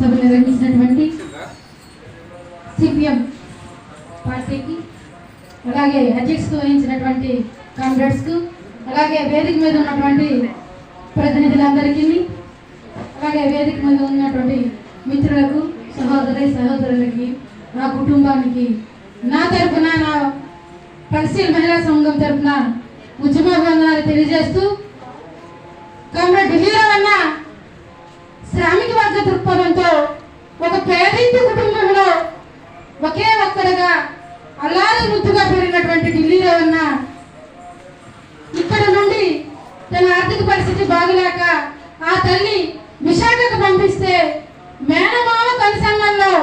సభ నిర్వహించినటువంటి సిపిఎం పార్టీకి, అలాగే అధ్యక్షత వహించినటువంటి కామ్రేడ్స్కు, అలాగే వేదిక మీద ఉన్నటువంటి ప్రతినిధులందరికీ, అలాగే వేదిక మీద ఉన్నటువంటి మిత్రులకు, సహోదరులకి, నా కుటుంబానికి నా తరఫున, నా ప్రగతిశీల మహిళా సంఘం తరఫున ఉద్యమాభివందనాలు తెలియజేస్తూ, కామ్రేడ్ ఢిల్లీరావు అన్న శ్రామిక వర్గ దృక్పథంతో ఒక పేదింటి కుటుంబంలో ఒకే ఒక్కడిగా అల్లారి ముద్దుగా పెరిగినటువంటి ఢిల్లీరావు అన్న ఇక్కడ నుండి తన ఆర్థిక పరిస్థితి బాగులేక ఆ తల్లి విశాఖకు పంపిస్తే మేనమామ కనుసంగంలో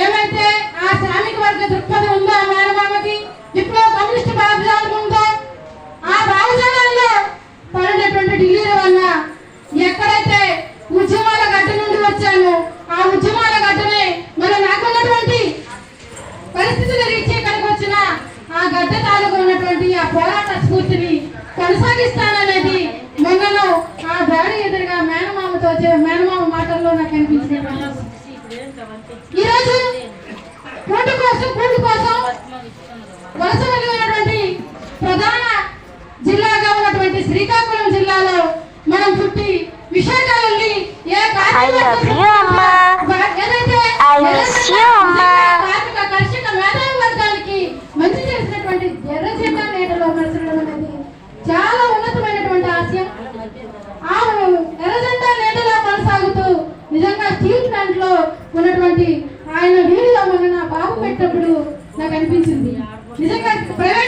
ఏమైతే ఆ శ్రామిక వర్గ దృక్పథం ఉందో, ఆ మేనమామకి విప్లవ కమ్యూనిస్ట్ భావజాలం ఉందో, ఆ భావజాలంలో పడినటువంటి ఢిల్లీరావు అన్న ఎక్కడైతే ఉద్యమాల గడ్డ నుండి వచ్చాను, ఆ ఉద్యమాల గడ్డనే మనం నాకున్నటువంటి పరిస్థితులు రీచ్ ఇక్కడికి వచ్చిన ఆ గడ్డ తాలూకు ఉన్నటువంటి ఆ పోరాట స్ఫూర్తిని కొనసాగిస్తాననేది మొన్నను ఆ దాడి ఎదురుగా మేనమామ మాటల్లో నాకు అనిపించినటువంటి ఈరోజు కూటు కోసం వలస వెళ్ళినటువంటి ప్రధాన జిల్లాగా ఉన్నటువంటి శ్రీకాకుళం జిల్లాలో మనం చుట్టి విశాఖ వెళ్ళి ఏదైతే కార్మిక కర్షక మేధావి వర్గానికి మంచి చేసినటువంటి ఎర్ర జెండా నేతలో మెచ్చడం అనేది చాలా ఉన్నతమైనటువంటి ఆశయం. ఆ ఎర్ర జెండా నేతలో కొనసాగుతూ నిజంగా స్టీల్ ప్లాంట్ లో ఉన్నటువంటి ఆయన వీడియో మొన్న నా బాబు పెట్టినప్పుడు నాకు అనిపించింది, నిజంగా ప్రైవేట్